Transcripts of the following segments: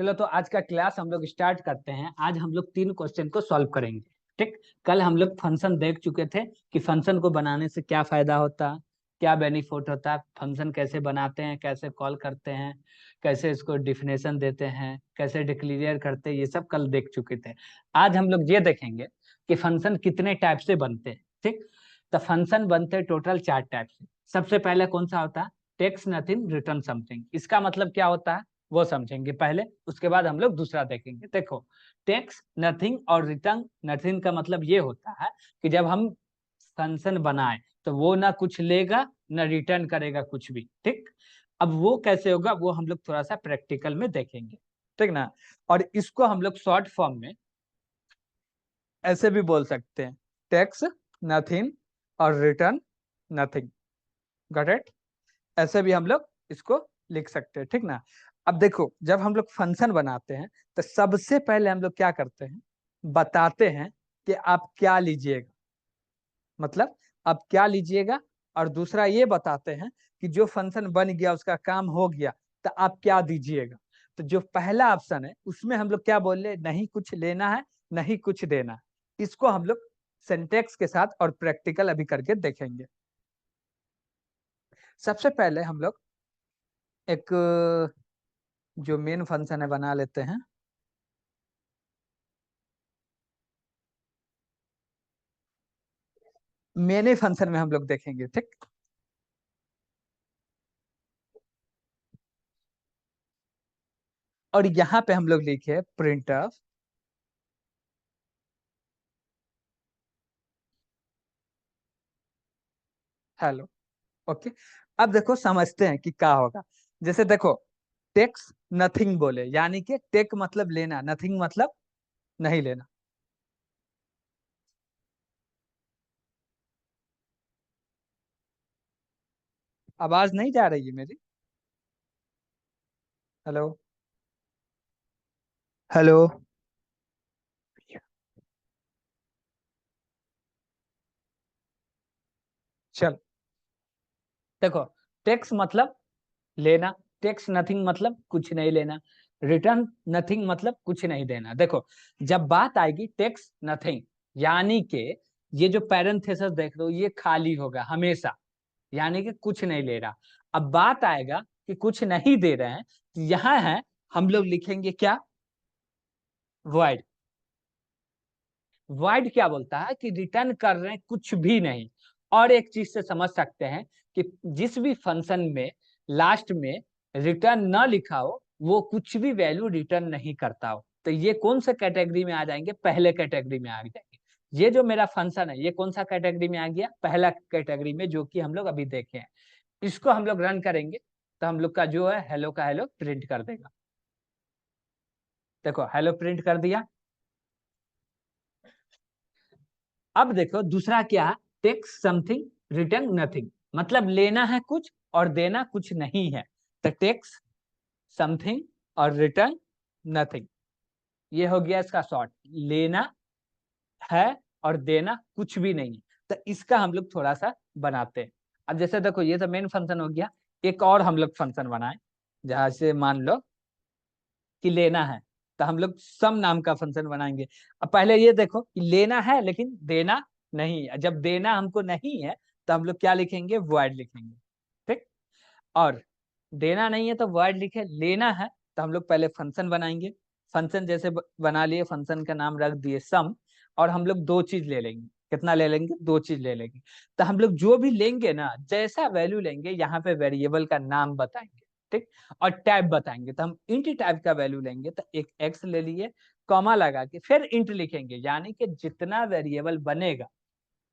चलो तो आज का क्लास हम लोग स्टार्ट करते हैं। आज हम लोग 3 क्वेश्चन को सॉल्व करेंगे। ठीक। कल हम लोग फंक्शन देख चुके थे कि फंक्शन को बनाने से क्या फायदा होता है, क्या बेनिफिट होता है, फंक्शन कैसे बनाते हैं, कैसे कॉल करते हैं, कैसे इसको डिफिनेशन देते हैं, कैसे डिक्लेयर करते हैं, ये सब कल देख चुके थे। आज हम लोग ये देखेंगे कि फंक्शन कितने टाइप से बनते हैं। ठीक। तो फंक्शन बनते हैं टोटल 4 टाइप से। सबसे पहले कौन सा होता है? Text nothing return something. इसका मतलब क्या होता है वो समझेंगे पहले, उसके बाद हम लोग दूसरा देखेंगे। देखो, टेक्स नथिंग और रिटर्न नथिंग का मतलब ये होता है कि जब हम फंक्शन बनाए तो वो ना कुछ लेगा ना रिटर्न करेगा कुछ भी। ठीक। अब वो कैसे होगा वो हम लोग थोड़ा सा प्रैक्टिकल में देखेंगे। ठीक ना। और इसको हम लोग शॉर्ट फॉर्म में ऐसे भी बोल सकते हैं, टेक्स नथिंग और रिटर्न नथिंग। Got it? ऐसे भी हम लोग इसको लिख सकते हैं। ठीक ना। अब देखो, जब हम लोग फंक्शन बनाते हैं तो सबसे पहले हम लोग क्या करते हैं, बताते हैं कि आप क्या लीजिएगा, मतलब आप क्या लीजिएगा। और दूसरा ये बताते हैं कि जो फंक्शन बन गया उसका काम हो गया तो आप क्या दीजिएगा। तो जो पहला ऑप्शन है उसमें हम लोग क्या बोल रहे, नहीं कुछ लेना है नहीं कुछ देना है। इसको हम लोग सिंटेक्स के साथ और प्रैक्टिकल अभी करके देखेंगे। सबसे पहले हम लोग एक जो मेन फंक्शन है बना लेते हैं। मेन फंक्शन में हम लोग देखेंगे। ठीक। और यहाँ पे हम लोग लिखे प्रिंट ऑफ हेलो। ओके। अब देखो समझते हैं कि क्या होगा। जैसे देखो, टेक्स नथिंग बोले, यानी कि टेक मतलब लेना, नथिंग मतलब नहीं लेना। आवाज नहीं जा रही है मेरी? हेलो। हेलो। चल, देखो, टेक्स मतलब लेना, टेक्स नथिंग मतलब कुछ नहीं लेना, रिटर्न नथिंग मतलब कुछ नहीं देना। देखो, जब बात आएगी टेक्स नथिंग, यानी कि ये जो पैरेंथेसिस देख रहे हो ये खाली होगा हमेशा, यानी कि कुछ नहीं ले रहा। अब बात आएगा कि कुछ नहीं दे रहे हैं, तो यहाँ है हम लोग लिखेंगे क्या, वॉइड। वॉइड क्या बोलता है कि रिटर्न कर रहे हैं कुछ भी नहीं। और एक चीज से समझ सकते हैं कि जिस भी फंक्शन में लास्ट में रिटर्न ना लिखा हो वो कुछ भी वैल्यू रिटर्न नहीं करता हो। तो ये कौन सा कैटेगरी में आ जाएंगे? पहले कैटेगरी में आ जाएंगे। ये जो मेरा फंक्शन है ये कौन सा कैटेगरी में आ गया? पहला कैटेगरी में, जो कि हम लोग अभी देखे हैं। इसको हम लोग रन करेंगे तो हम लोग का जो है हेलो का हेलो प्रिंट कर देगा। देखो, हेलो प्रिंट कर दिया। अब देखो दूसरा क्या है, टेक समथिंग रिटर्न नथिंग, मतलब लेना है कुछ और देना कुछ नहीं है। तो टेक्स समथिंग और रिटर्न नथिंग, ये हो गया इसका शॉर्ट। लेना है और देना कुछ भी नहीं है। तो इसका हम लोग थोड़ा सा बनाते हैं। अब जैसे देखो, ये तो मेन फंक्शन हो गया। एक और हम लोग फंक्शन बनाए, जहां से मान लो कि लेना है, तो हम लोग सम नाम का फंक्शन बनाएंगे। अब पहले ये देखो कि लेना है लेकिन देना नहीं है। जब देना हमको नहीं है तो हम लोग क्या लिखेंगे, वॉइड लिखेंगे। ठीक। और देना नहीं है तो वॉइड लिखे, लेना है तो हम लोग पहले फंक्शन बनाएंगे। फंक्शन जैसे बना लिए, फंक्शन का नाम रख दिए सम। और हम लोग दो चीज ले लेंगे। कितना ले लेंगे? दो चीज ले लेंगे। तो हम लोग जो भी लेंगे ना, जैसा वैल्यू लेंगे यहाँ पे वेरिएबल का नाम बताएंगे। ठीक। और टाइप बताएंगे, तो हम इंट टाइप का वैल्यू लेंगे तो एक एक्स ले लिए, कॉमा लगा के फिर इंट लिखेंगे, यानी कि जितना वेरिएबल बनेगा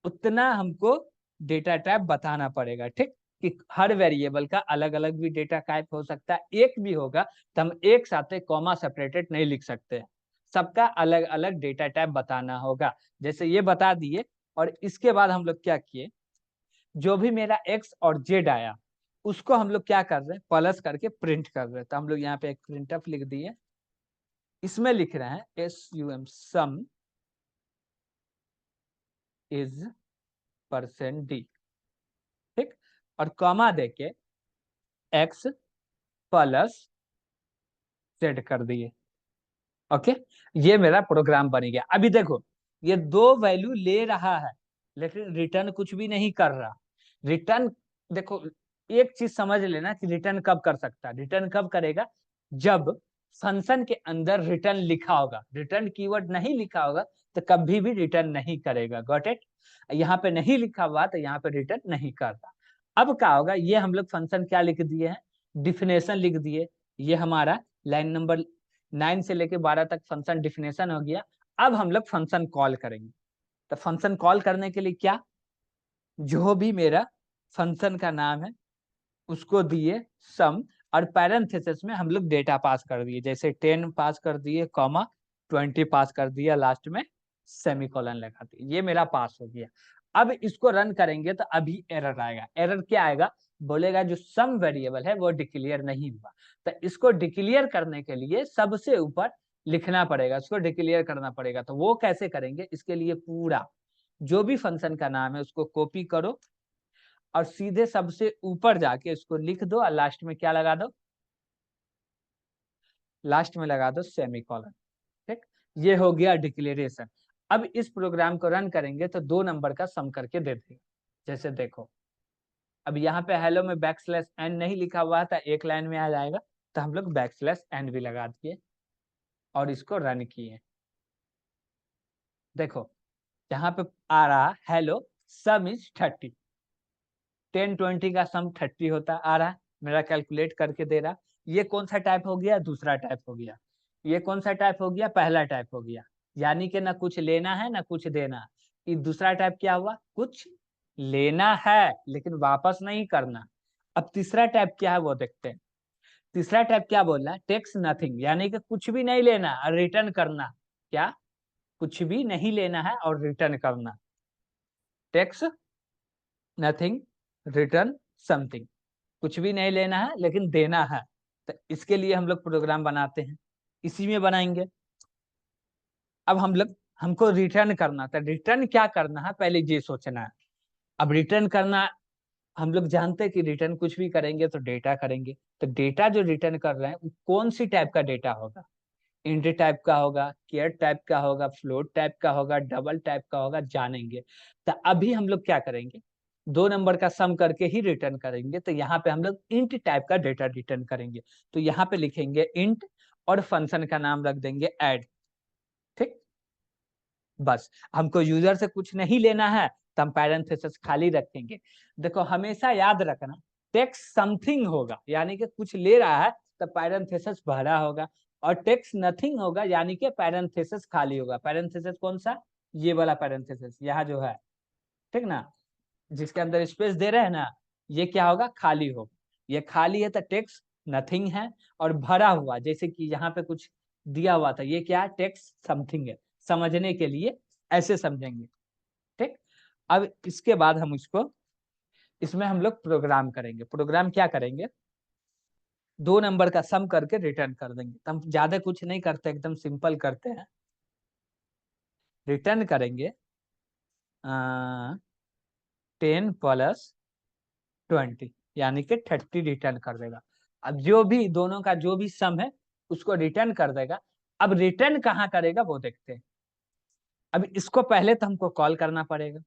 उतना हमको डेटा टाइप बताना पड़ेगा। ठीक। कि हर वेरिएबल का अलग अलग भी डेटा टाइप हो सकता है, एक भी होगा तो हम एक साथ कॉमा सेपरेटेड नहीं लिख सकते, सबका अलग अलग डेटा टाइप बताना होगा। जैसे ये बता दिए। और इसके बाद हम लोग क्या किए, जो भी मेरा एक्स और जेड आया उसको हम लोग क्या कर रहे हैं, प्लस करके प्रिंट कर रहे हैं। तो हम लोग यहाँ पे एक प्रिंटफ लिख दिए, इसमें लिख रहे हैं SUM sum is percent D. ठीक। और कॉमा देके एक्स प्लस जेड कर दिए। ओके, ये मेरा प्रोग्राम बन गया। अभी देखो ये दो वैल्यू ले रहा है लेकिन रिटर्न कुछ भी नहीं कर रहा। रिटर्न देखो, एक चीज समझ लेना कि रिटर्न कब कर सकता है। रिटर्न कब करेगा, जब फंक्शन के अंदर रिटर्न लिखा होगा। रिटर्न कीवर्ड नहीं लिखा होगा तो कभी भी रिटर्न नहीं करेगा। Got it? यहाँ पे नहीं लिखा हुआ तो यहाँ पे रिटर्न नहीं करता। अब क्या होगा, ये हम लोग फंक्शन क्या लिख दिए हैं, डिफिनेशन लिख दिए। ये हमारा लाइन नंबर 9 से लेके 12 तक फंक्शन डिफिनेशन हो गया। अब हम लोग फंक्शन कॉल करेंगे। तो फंक्शन कॉल करने के लिए क्या, जो भी मेरा फंक्शन का नाम है उसको दिए सम, और पैरेंथेसिस में हम लोग डेटा पास कर दिए, जैसे 10 पास कर दिए, कॉमा 20 पास कर दिया, लास्ट में सेमीकोलन लगा दिए। ये मेरा पास हो गया। अब इसको रन करेंगे तो अभी एरर आएगा। एरर क्या आएगा, बोलेगा जो सम वेरिएबल है वो डिक्लेयर नहीं हुआ। तो इसको डिक्लेयर करने के लिए सबसे ऊपर लिखना पड़ेगा, इसको डिक्लेयर करना पड़ेगा। तो वो कैसे करेंगे, इसके लिए पूरा जो भी फंक्शन का नाम है उसको कॉपी करो और सीधे सबसे ऊपर जाके इसको लिख दो और लास्ट में क्या लगा दो, लास्ट में लगा दो सेमीकोलन। ठीक, ये हो गया डिक्लेरेशन। अब इस प्रोग्राम को रन करेंगे तो 2 नंबर का सम करके दे देगा। जैसे देखो, अब यहाँ पे हेलो में बैकस्लैश एन नहीं लिखा हुआ था, एक लाइन में आ जाएगा, तो हम लोग बैकस्लैश एन भी लगा दिए और इसको रन किए। देखो यहाँ पे आ रहा हेलो सम इज 30, 10-20 का सम 30 होता आ रहा है, मेरा कैलकुलेट करके दे रहा। ये कौन सा टाइप हो गया, दूसरा टाइप हो गया। ये कौन सा टाइप हो गया, पहला टाइप हो गया। यानी कि ना कुछ लेना है ना कुछ देना। ये दूसरा टाइप क्या हुआ, कुछ लेना है लेकिन वापस नहीं करना। अब तीसरा टाइप क्या है वो देखते हैं। तीसरा टाइप क्या बोल रहा है, टेक्स नथिंग, यानी कि कुछ भी नहीं लेना और रिटर्न करना। क्या, कुछ भी नहीं लेना है और रिटर्न करना। Takes nothing, return something. कुछ भी नहीं लेना है लेकिन देना है। तो इसके लिए हम लोग प्रोग्राम बनाते हैं, इसी में बनाएंगे। अब हम लोग, हमको रिटर्न करना था, रिटर्न क्या करना है पहले ये सोचना है। अब रिटर्न करना, हम लोग जानते हैं कि रिटर्न कुछ भी करेंगे तो डेटा करेंगे। तो डेटा जो रिटर्न कर रहे हैं वो कौन सी टाइप का डेटा होगा, इंट टाइप का होगा, केयर टाइप का होगा, फ्लोट टाइप का होगा, डबल टाइप का होगा, जानेंगे। तो अभी हम लोग क्या करेंगे, 2 नंबर का सम करके ही रिटर्न करेंगे। तो यहाँ पे हम लोग इंट टाइप का डेटा रिटर्न करेंगे। तो यहाँ पे लिखेंगे इंट और फंक्शन का नाम रख देंगे ऐड। ठीक, बस हमको यूजर से कुछ नहीं लेना है तो हम पैरेंथेसिस खाली रखेंगे। देखो हमेशा याद रखना, टेक्स्ट समथिंग होगा यानी कि कुछ ले रहा है तो पैरेंथेसिस भरा होगा, और टेक्स्ट नथिंग होगा यानी कि पैरेंथेसिस खाली होगा। पैरेंथेसिस कौन सा, ये वाला पैरेंथेसिस यहाँ जो है, ठीक ना, जिसके अंदर स्पेस दे रहे हैं ना, ये क्या होगा, खाली होगा। ये खाली है तो टेक्स्ट नथिंग है, और भरा हुआ जैसे कि यहाँ पे कुछ दिया हुआ था, ये क्या है, टेक्स्ट समथिंग है। समझने के लिए ऐसे समझेंगे। ठीक, अब इसके बाद हम इसको, इसमें हम लोग प्रोग्राम करेंगे। प्रोग्राम क्या करेंगे, 2 नंबर का सम करके रिटर्न कर देंगे। तो हम ज्यादा कुछ नहीं करते, एकदम सिंपल करते हैं। रिटर्न करेंगे 10 + 20 यानी कि 30 रिटर्न कर देगा। अब जो भी दोनों का जो भी सम है उसको रिटर्न कर देगा। अब रिटर्न कहाँ करेगा वो देखते हैं। अब इसको पहले तो हमको कॉल करना पड़ेगा।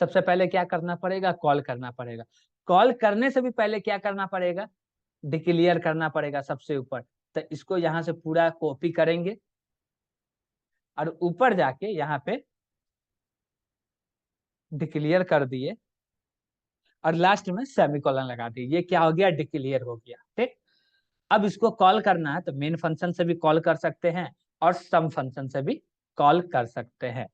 सबसे पहले क्या करना पड़ेगा, कॉल करना पड़ेगा। कॉल करने से भी पहले क्या करना पड़ेगा, डिक्लेयर करना पड़ेगा सबसे ऊपर। तो इसको यहाँ से पूरा कॉपी करेंगे और ऊपर जाके यहाँ पे डिक्लेयर कर दिए और लास्ट में सेमीकोलन लगा दिए। ये क्या हो गया, डिक्लेयर हो गया। ठीक, अब इसको कॉल करना है तो मेन फंक्शन से भी कॉल कर सकते हैं और सम फंक्शन से भी कॉल कर सकते हैं।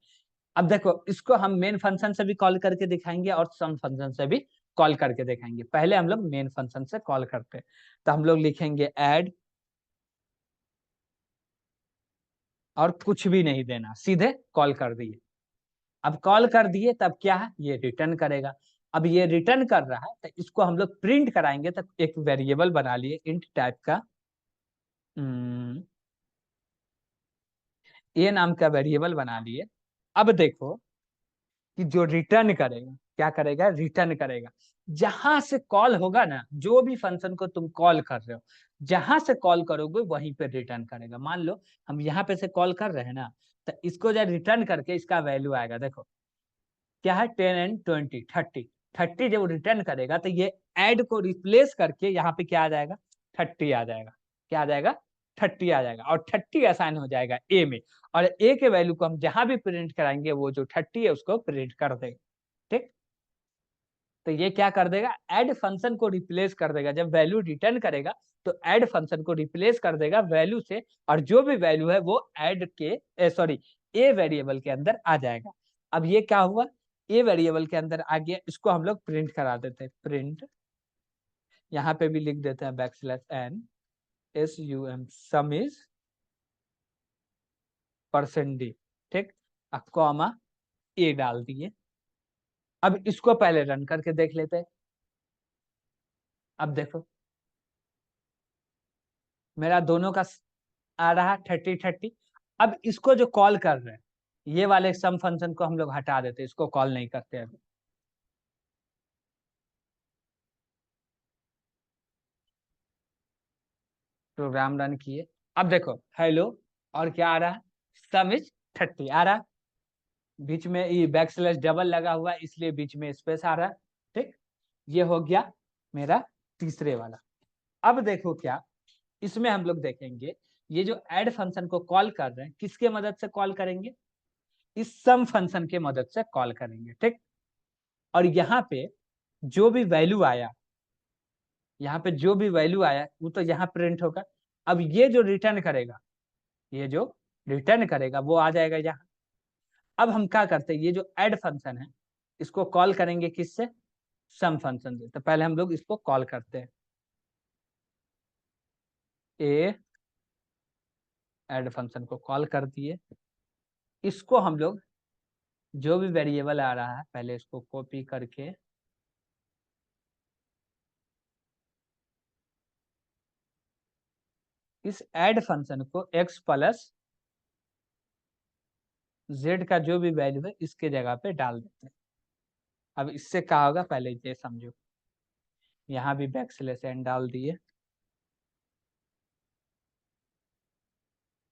अब देखो इसको हम मेन फंक्शन से भी कॉल करके दिखाएंगे और सम फंक्शन से भी कॉल करके दिखाएंगे। पहले हम लोग मेन फंक्शन से कॉल करते हैं। तो हम लोग लिखेंगे ऐड और कुछ भी नहीं देना, सीधे कॉल कर दिए। अब कॉल कर दिए तब क्या है, ये रिटर्न करेगा। अब ये रिटर्न कर रहा है तो इसको हम लोग प्रिंट कराएंगे। तो एक वेरिएबल बना लिए इंट टाइप का, ए नाम का वेरिएबल बना लिए। अब देखो कि जो रिटर्न करेगा, क्या करेगा, रिटर्न करेगा। जहां से कॉल होगा ना, जो भी फंक्शन को तुम कॉल कर रहे हो, जहां से कॉल करोगे वहीं पे रिटर्न करेगा। मान लो हम यहाँ पे से कॉल कर रहे हैं ना, तो इसको जब रिटर्न करके इसका वैल्यू आएगा, देखो क्या है, 10 एंड 20, 30। 30 जब रिटर्न करेगा तो ये ऐड को रिप्लेस करके यहाँ पे क्या आ जाएगा, 30 आ जाएगा। क्या आ जाएगा, 30 आ जाएगा, और 30 असाइन हो जाएगा ए में, और ए के वैल्यू को हम जहां भी प्रिंट कराएंगे वो जो 30 है उसको प्रिंट कर देगा। ठीक, तो ये क्या कर देगा, ऐड फंक्शन को रिप्लेस कर देगा। जब वैल्यू रिटर्न करेगा तो ऐड फंक्शन को रिप्लेस कर देगा वैल्यू से, और जो भी वैल्यू है वो ऐड के सॉरी ए वेरिएबल के अंदर आ जाएगा। अब ये क्या हुआ, ए वेरिएबल के अंदर आ गया, इसको हम लोग प्रिंट करा देते हैं। प्रिंट, यहाँ पे भी लिख देते हैं backslash n sum, sum is %d। ठीक, अब कॉमा ए डाल दिए। अब इसको पहले रन करके देख लेते हैं। अब देखो मेरा दोनों का आ रहा 30-30। अब इसको जो कॉल कर रहे हैं, ये वाले सम फंक्शन को हम लोग हटा देते हैं, इसको कॉल नहीं करते अभी। प्रोग्राम रन किए, अब देखो हेलो, और क्या आ रहा है, सम इज 30 आ रहा है। बीच में ये बैकस्लैश डबल लगा हुआ है इसलिए बीच में स्पेस आ रहा है। ठीक, ये हो गया मेरा तीसरे वाला। अब देखो क्या, इसमें हम लोग देखेंगे, ये जो ऐड फंक्शन को कॉल कर रहे हैं किसके मदद से कॉल करेंगे, इस सम फंक्शन के मदद से कॉल करेंगे। ठीक, और यहाँ पे जो भी वैल्यू आया, यहाँ पे जो भी वैल्यू आया वो तो यहाँ प्रिंट होगा। अब ये जो रिटर्न करेगा, ये जो रिटर्न करेगा वो आ जाएगा यहाँ। अब हम क्या करते हैं, ये जो ऐड फंक्शन है इसको कॉल करेंगे किससे, सम फंक्शन से। तो पहले हम लोग इसको कॉल करते हैं, ए ऐड फंक्शन को कॉल कर दिए। इसको हम लोग जो भी वेरिएबल आ रहा है पहले इसको कॉपी करके इस ऐड फंक्शन को x प्लस z का जो भी वैल्यू है इसके जगह पे डाल देते हैं। अब इससे क्या होगा पहले ये समझो, यहाँ भी बैकस्लैश एन डाल दिए।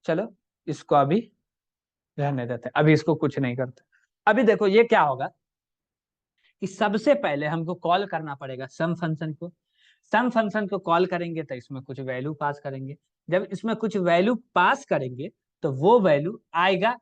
चलो इसको अभी रहने देते हैं, अभी इसको कुछ नहीं करते। अभी देखो ये क्या होगा कि सबसे पहले हमको कॉल करना पड़ेगा सम फंक्शन को। सम फंक्शन को कॉल करेंगे तो इसमें कुछ वैल्यू पास करेंगे। जब इसमें कुछ वैल्यू पास करेंगे तो वो वैल्यू आएगा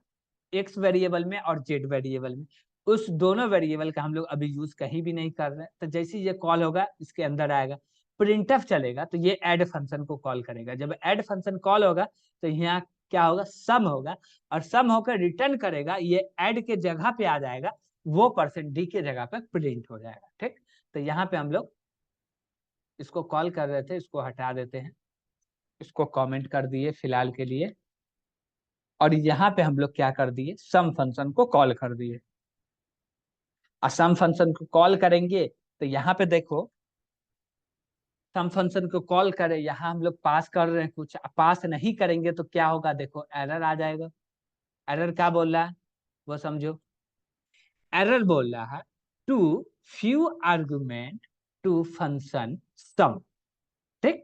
एक्स वेरिएबल में और जेड वेरिएबल में। उस दोनों वेरिएबल का हम लोग अभी यूज कहीं भी नहीं कर रहे हैं। तो जैसे ये कॉल होगा इसके अंदर आएगा, प्रिंटफ चलेगा तो ये ऐड फंक्शन को कॉल करेगा। जब ऐड फंक्शन कॉल होगा तो यहाँ क्या होगा, सम होगा, और सम होकर रिटर्न करेगा, ये ऐड के जगह पे आ जाएगा, वो %d के जगह पे प्रिंट हो जाएगा। ठीक, तो यहाँ पे हम लोग इसको कॉल कर रहे थे, इसको हटा देते हैं, इसको कमेंट कर दिए फिलहाल के लिए। और यहाँ पे हम लोग क्या कर दिए, सम फंक्शन को कॉल कर दिए। और सम फंक्शन को कॉल करेंगे तो यहाँ पे देखो, सम फंक्शन को कॉल करें, यहाँ हम लोग पास कर रहे हैं कुछ, पास नहीं करेंगे तो क्या होगा, देखो एरर आ जाएगा। एरर क्या बोल रहा है वो समझो, एरर बोल रहा है too few argument to function sum. ठीक,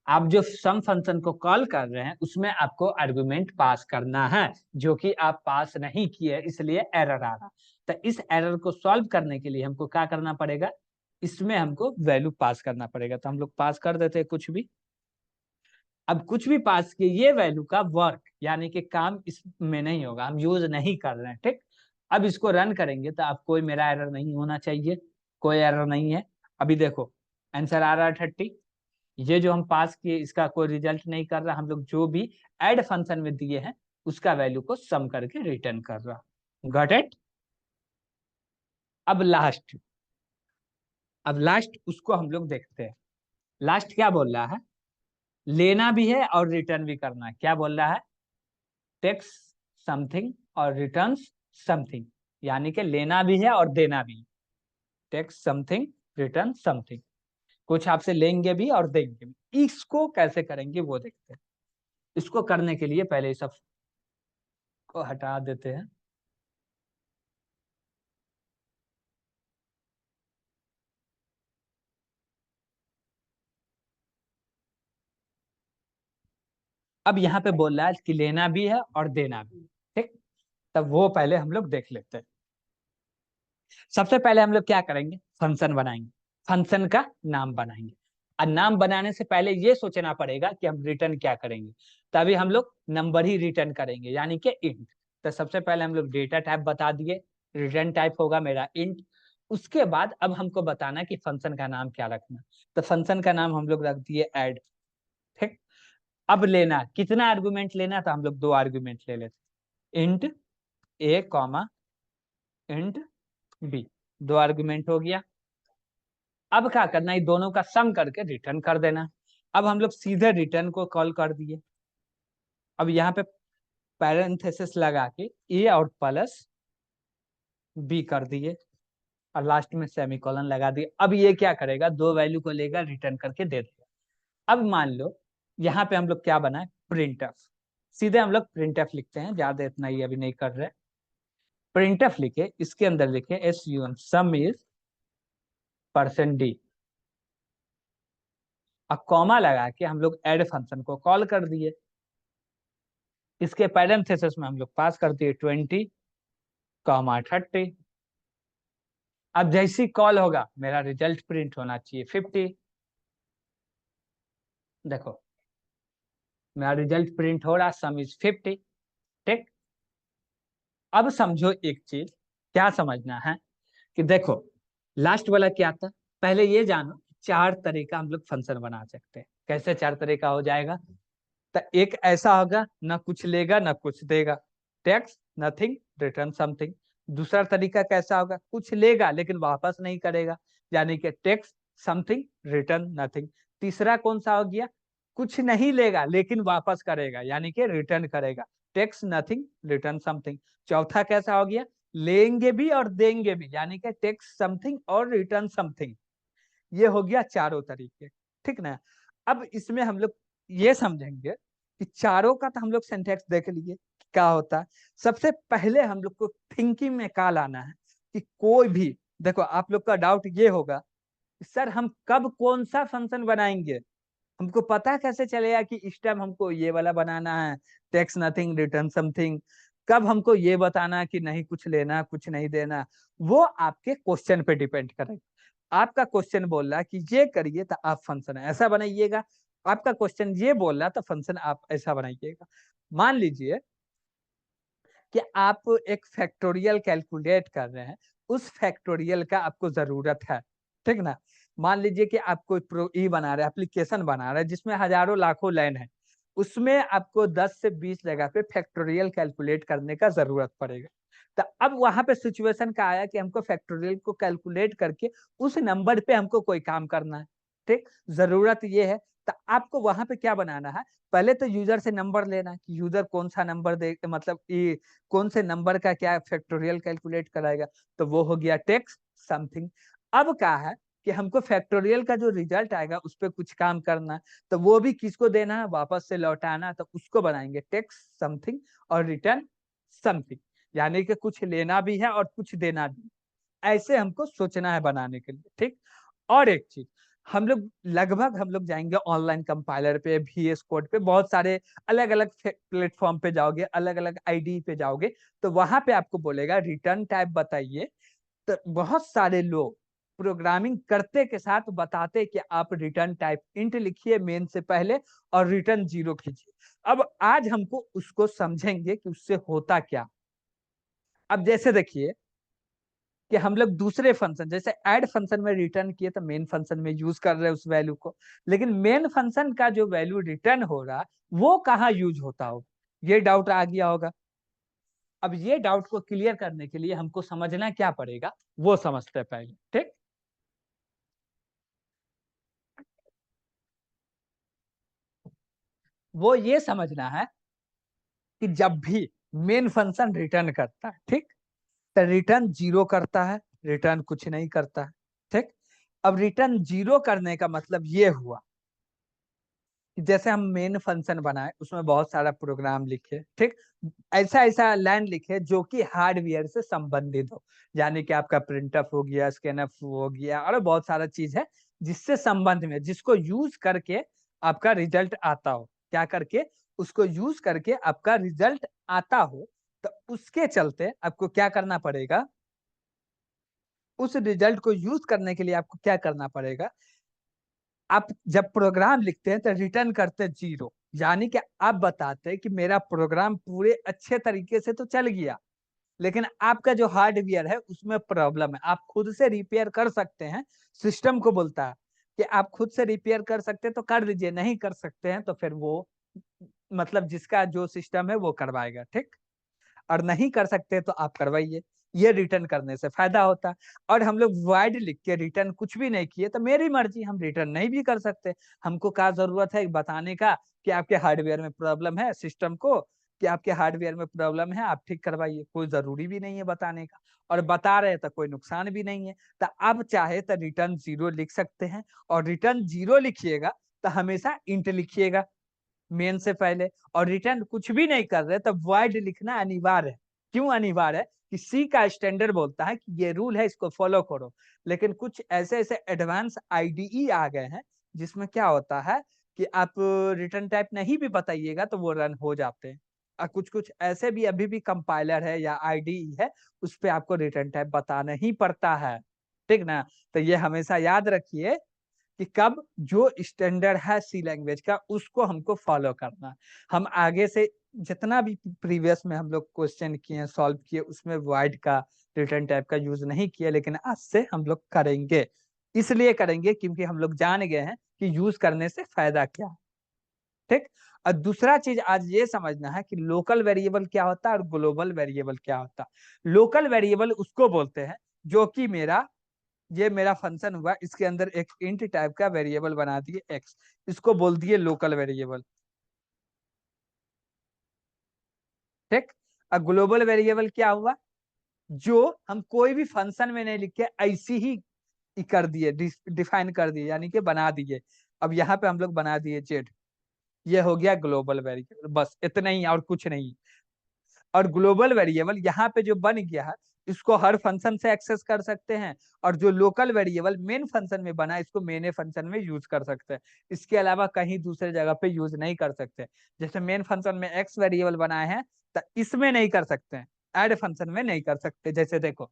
आप जो सम फंक्शन को कॉल कर रहे हैं उसमें आपको आर्गुमेंट पास करना है, जो कि आप पास नहीं किए इसलिए एरर आ रहा। तो इस एरर को सॉल्व करने के लिए हमको क्या करना पड़ेगा, इसमें हमको वैल्यू पास करना पड़ेगा। तो हम लोग पास कर देते हैं कुछ भी। अब कुछ भी पास किए, ये वैल्यू का वर्क यानी कि काम इसमें नहीं होगा, हम यूज नहीं कर रहे हैं। ठीक, अब इसको रन करेंगे तो अब कोई मेरा एरर नहीं होना चाहिए, कोई एरर नहीं है। अभी देखो आंसर आ रहा है 30। ये जो हम पास किए इसका कोई रिजल्ट नहीं कर रहा, हम लोग जो भी ऐड फंक्शन में दिए हैं उसका वैल्यू को सम करके रिटर्न कर रहा। Got it. अब लास्ट, अब लास्ट उसको हम लोग देखते हैं। लास्ट क्या बोल रहा है, लेना भी है और रिटर्न भी करना है। क्या बोल रहा है, टेक्स समथिंग और रिटर्न समथिंग, यानी कि लेना भी है और देना भी। टेक्स समथिंग, रिटर्न समथिंग, कुछ आपसे लेंगे भी और देंगे भी। इसको कैसे करेंगे वो देखते हैं। इसको करने के लिए पहले इस सब को हटा देते हैं। अब यहाँ पे बोल रहा है कि लेना भी है और देना भी, ठीक। तब वो पहले हम लोग देख लेते हैं। सबसे पहले हम लोग क्या करेंगे, फंक्शन बनाएंगे, फंक्शन का नाम बनाएंगे। और नाम बनाने से पहले ये सोचना पड़ेगा कि हम रिटर्न क्या करेंगे, तभी हम लोग नंबर ही रिटर्न करेंगे, यानी कि इंट। तो सबसे पहले हम लोग डेटा टाइप बता दिए, रिटर्न टाइप होगा मेरा इंट। उसके बाद अब हमको बताना कि फंक्शन का नाम क्या रखना। तो फंक्शन का नाम हम लोग रख दिए ऐड, ठीक। अब लेना कितना आर्गुमेंट लेना, तो हम लोग 2 आर्गुमेंट ले लेते, इंट ए कॉमा इंट बी, 2 आर्गुमेंट हो गया। अब क्या करना है, दोनों का सम करके रिटर्न कर देना। अब हम लोग सीधे रिटर्न को कॉल कर दिए। अब यहाँ पे पैरेंथेसिस लगा के ए और प्लस बी कर दिए और लास्ट में सेमीकोलन लगा दिए। अब ये क्या करेगा, 2 वैल्यू को लेगा, रिटर्न करके दे देगा। अब मान लो यहाँ पे हम लोग क्या बनाए, प्रिंटफ। सीधे हम लोग प्रिंटफ लिखते हैं, ज्यादा इतना ही अभी नहीं कर रहे। प्रिंटफ लिखे, इसके अंदर लिखे SUM, सम इज %d, अब कॉमा लगा के हम लोग ऐड फंक्शन को कॉल कर दिए। इसके पैरेंथेसिस में हम लोग पास कर दिए 20, 30। अब जैसी कॉल होगा मेरा रिजल्ट प्रिंट होना चाहिए 50। देखो मेरा रिजल्ट प्रिंट हो रहा, सम इज 50, ठीक। अब समझो एक चीज, क्या समझना है कि देखो लास्ट वाला क्या था, पहले ये जानो 4 तरीका हम लोग फंक्शन बना सकते हैं। कैसे 4 तरीका हो जाएगा, तो एक ऐसा होगा ना कुछ लेगा ना कुछ देगा, टेक्स्ट नथिंग रिटर्न समथिंग। दूसरा तरीका कैसा होगा, कुछ लेगा लेकिन वापस नहीं करेगा, यानी कि टेक्स्ट समथिंग रिटर्न नथिंग। तीसरा कौन सा हो गया, कुछ नहीं लेगा लेकिन वापस करेगा, यानी कि रिटर्न करेगा, टेक्स्ट नथिंग रिटर्न समथिंग। चौथा कैसा हो गया, लेंगे भी और देंगे भी, यानी कि टेक्स्ट समथिंग और रिटर्न समथिंग। ये हो गया चारों तरीके, ठीक ना। अब इसमें हम लोग ये समझेंगे कि चारों का तो हम लोग सिंटैक्स देख लिए क्या होता है। सबसे पहले हम लोग को थिंकिंग में क्या लाना है कि कोई भी, देखो आप लोग का डाउट ये होगा कि सर हम कब कौन सा फंक्शन बनाएंगे, हमको पता कैसे चलेगा कि इस टाइम हमको ये वाला बनाना है, टेक्स्ट नथिंग रिटर्न समथिंग, कब हमको ये बताना कि नहीं कुछ लेना कुछ नहीं देना। वो आपके क्वेश्चन पे डिपेंड करेगा। आपका क्वेश्चन बोल रहा है कि ये करिए तो आप फंक्शन ऐसा बनाइएगा, आपका क्वेश्चन ये बोल रहा तो फंक्शन आप ऐसा बनाइएगा। मान लीजिए कि आप एक फैक्टोरियल कैलकुलेट कर रहे हैं, उस फैक्टोरियल का आपको जरूरत है, ठीक ना। मान लीजिए कि आप कोई बना रहे हैं, एप्लीकेशन बना रहे हैं जिसमें हजारों लाखों लाइन है, उसमें आपको 10 से 20 जगह पे फैक्टोरियल कैलकुलेट करने का जरूरत पड़ेगा। तो अब वहां पे सिचुएशन का आया कि हमको फैक्टोरियल को कैलकुलेट करके उस नंबर पे हमको कोई काम करना है, ठीक। जरूरत ये है, तो आपको वहां पे क्या बनाना है, पहले तो यूजर से नंबर लेना कि यूजर कौन सा नंबर दे, मतलब ये कौन से नंबर का क्या फैक्टोरियल कैलकुलेट कराएगा, तो वो हो गया टेक्स्ट समथिंग। अब क्या है कि हमको फैक्टोरियल का जो रिजल्ट आएगा उस पर कुछ काम करना है, तो वो भी किसको देना है, वापस से लौटाना, तो उसको बनाएंगे टेक्स्ट समथिंग और रिटर्न समथिंग, यानी कि कुछ लेना भी है और कुछ देना भी। ऐसे हमको सोचना है बनाने के लिए, ठीक। और एक चीज, हम लोग जाएंगे ऑनलाइन कंपाइलर पे, VS कोड पे, बहुत सारे अलग अलग प्लेटफॉर्म पे जाओगे, अलग अलग आईडी पे जाओगे, तो वहां पे आपको बोलेगा रिटर्न टाइप बताइए। तो बहुत सारे लोग प्रोग्रामिंग करते के साथ बताते कि आप रिटर्न टाइप इंट लिखिए मेन से पहले और रिटर्न 0 कीजिए। अब आज हमको उसको समझेंगे कि उससे होता क्या। अब जैसे देखिए कि हम लोग दूसरे फंक्शन जैसे ऐड फंक्शन में रिटर्न किए तो मेन फंक्शन में यूज कर रहे हैं उस वैल्यू को, लेकिन मेन फंक्शन का जो वैल्यू रिटर्न हो रहा वो कहाँ यूज होता हो, ये डाउट आ गया होगा। अब ये डाउट को क्लियर करने के लिए हमको समझना क्या पड़ेगा, वो समझते हैं पहले, ठीक। वो ये समझना है कि जब भी मेन फंक्शन रिटर्न करता है, ठीक, तो रिटर्न 0 करता है, रिटर्न कुछ नहीं करता है, ठीक। अब रिटर्न 0 करने का मतलब ये हुआ जैसे हम मेन फंक्शन बनाए उसमें बहुत सारा प्रोग्राम लिखे, ठीक, ऐसा ऐसा लाइन लिखे जो कि हार्डवेयर से संबंधित हो, यानी कि आपका प्रिंटफ हो गया, स्कैनफ हो गया, और बहुत सारा चीज है जिससे संबंध में, जिसको यूज करके आपका रिजल्ट आता हो, क्या करके, उसको यूज करके आपका रिजल्ट आता हो, तो उसके चलते आपको क्या करना पड़ेगा, उस रिजल्ट को यूज करने के लिए आपको क्या करना पड़ेगा, आप जब प्रोग्राम लिखते हैं तो रिटर्न करते 0, यानी कि आप बताते हैं कि मेरा प्रोग्राम पूरे अच्छे तरीके से तो चल गया, लेकिन आपका जो हार्डवेयर है उसमें प्रॉब्लम है, आप खुद से रिपेयर कर सकते हैं। सिस्टम को बोलता है कि आप खुद से रिपेयर कर सकते हैं तो कर लीजिए, नहीं कर सकते हैं तो फिर वो मतलब जिसका जो सिस्टम है वो करवाएगा, ठीक। और नहीं कर सकते तो आप करवाइए, ये रिटर्न करने से फायदा होता है। और हम लोग वाइड लिख के रिटर्न कुछ भी नहीं किए तो मेरी मर्जी, हम रिटर्न नहीं भी कर सकते। हमको क्या जरूरत है बताने का कि आपके हार्डवेयर में प्रॉब्लम है, सिस्टम को कि आपके हार्डवेयर में प्रॉब्लम है, आप ठीक करवाइए, कोई जरूरी भी नहीं है बताने का। और बता रहे तो कोई नुकसान भी नहीं है। तो आप चाहे तो रिटर्न 0 लिख सकते हैं, और रिटर्न 0 लिखिएगा तो हमेशा इंट लिखिएगा मेन से पहले। और रिटर्न कुछ भी नहीं कर रहे तो वॉइड लिखना अनिवार्य है। क्यों अनिवार्य है? कि सी का स्टैंडर्ड बोलता है कि ये रूल है, इसको फॉलो करो। लेकिन कुछ ऐसे ऐसे एडवांस आईडीई आ गए हैं जिसमें क्या होता है कि आप रिटर्न टाइप नहीं भी बताइएगा तो वो रन हो जाते हैं। और कुछ कुछ ऐसे भी अभी भी कंपाइलर है या आईडीई है, उस पे आपको रिटर्न टाइप बताना ही पड़ता है, ठीक ना। तो ये हमेशा याद रखिए कि कब जो स्टैंडर्ड है सी लैंग्वेज का उसको हमको फॉलो करना। हम आगे से जितना भी प्रीवियस में हम लोग क्वेश्चन किए सॉल्व किए उसमें वॉइड का रिटर्न टाइप का यूज नहीं किया, लेकिन आज से हम लोग करेंगे। इसलिए करेंगे क्योंकि हम लोग जान गए हैं कि यूज करने से फायदा क्या है, ठीक। और दूसरा चीज आज ये समझना है कि लोकल वेरिएबल क्या होता है और ग्लोबल वेरिएबल क्या होता है। लोकल वेरिएबल उसको बोलते हैं जो कि ये मेरा फंक्शन हुआ, इसके अंदर एक इंट टाइप का वेरिएबल बना दिए एक्स, इसको बोल दिए लोकल वेरिएबल, ठीक। अब ग्लोबल वेरिएबल क्या हुआ, जो हम कोई भी फंक्शन में नहीं लिखे ऐसी ही कर दिए, डिफाइन कर दिए, यानी कि बना दिए। अब यहाँ पे हम लोग बना दिए जेड, ये हो गया ग्लोबल वेरिएबल, बस इतना ही और कुछ नहीं। और ग्लोबल वेरिएबल यहाँ पे जो बन गया है इसको हर फंक्शन से एक्सेस कर सकते हैं, और जो लोकल वेरिएबल मेन फंक्शन में बना इसको मेन फंक्शन में यूज कर सकते हैं। इसके अलावा कहीं दूसरे जगह पे यूज नहीं कर सकते। जैसे मेन फंक्शन में एक्स वेरिएबल बनाए हैं तो इसमें नहीं कर सकते हैं, ऐड फंक्शन में नहीं कर सकते। जैसे देखो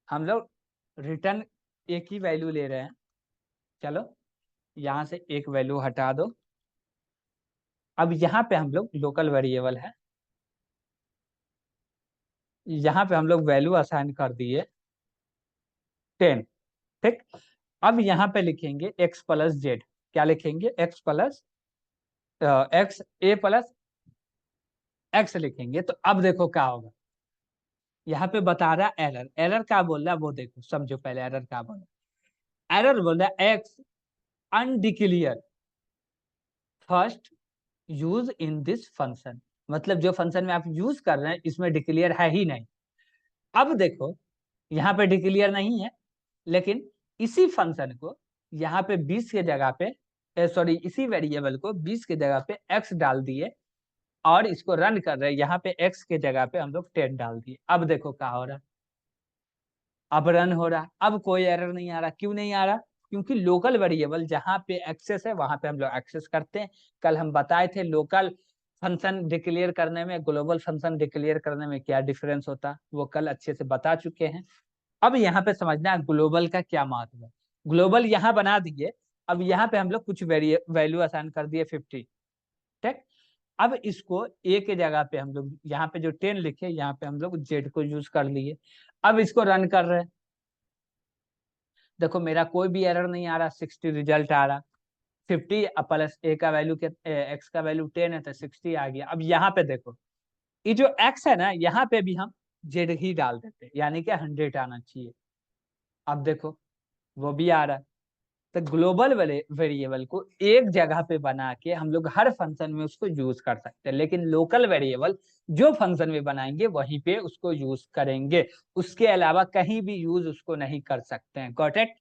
हम लोग रिटर्न एक ही वैल्यू ले रहे हैं, चलो यहाँ से एक वैल्यू हटा दो। अब यहाँ पे हम लोग लोकल वेरिएबल है, यहाँ पे हम लोग वैल्यू असाइन कर दिए 10, ठीक। अब यहाँ पे लिखेंगे x प्लस जेड, क्या लिखेंगे x प्लस एक्स ए प्लस एक्स लिखेंगे। तो अब देखो क्या होगा, यहाँ पे बता रहा है एरर, एरर क्या बोल रहा है वो देखो, समझो पहले एरर क्या बोल रहा है। एरर बोल रहा है x undeclared first use in this function, मतलब जो फंक्शन में आप यूज कर रहे हैं इसमें डिक्लेयर है ही नहीं। अब देखो यहाँ पे डिक्लेयर नहीं है, लेकिन इसी फंक्शन को यहाँ पे 20 के जगह पे सॉरी इसी वेरिएबल को 20 के जगह पे x डाल दिए और इसको रन कर रहे हैं, यहाँ पे x के जगह पे हम लोग 10 डाल दिए। अब देखो क्या हो रहा है, अब रन हो रहा, अब कोई एरर नहीं आ रहा। क्यों नहीं आ रहा? क्योंकि लोकल वेरिएबल जहाँ पे एक्सेस है वहां पे हम लोग एक्सेस करते हैं। कल हम बताए थे लोकल फंक्शन डिक्लेयर करने में ग्लोबल फंक्शन डिक्लेयर करने में क्या डिफरेंस होता, वो कल अच्छे से बता चुके हैं। अब यहाँ पे समझना है ग्लोबल का क्या महत्व है। ग्लोबल यहाँ बना दिए, अब यहाँ पे हम लोग कुछ वैल्यू असाइन कर दिए 50, ठीक। अब इसको ए के जगह पे हम लोग यहाँ पे जो 10 लिखे यहाँ पे हम लोग जेड को यूज कर लिए। अब इसको रन कर रहे हैं, देखो मेरा कोई भी एरर नहीं आ रहा, 60 रिजल्ट आ रहा। 50 प्लस ए का वैल्यू के एक्स का वैल्यू 10 है तो 60 आ गया। अब यहाँ पे देखो ये जो एक्स है ना यहाँ पे भी हम जेड ही डाल देते, यानी कि 100 आना चाहिए। अब देखो वो भी आ रहा है। तो ग्लोबल वेरिएबल को एक जगह पे बना के हम लोग हर फंक्शन में उसको यूज कर सकते हैं, लेकिन लोकल वेरिएबल जो फंक्शन में बनाएंगे वहीं पे उसको यूज करेंगे, उसके अलावा कहीं भी यूज उसको नहीं कर सकते हैं। Got it?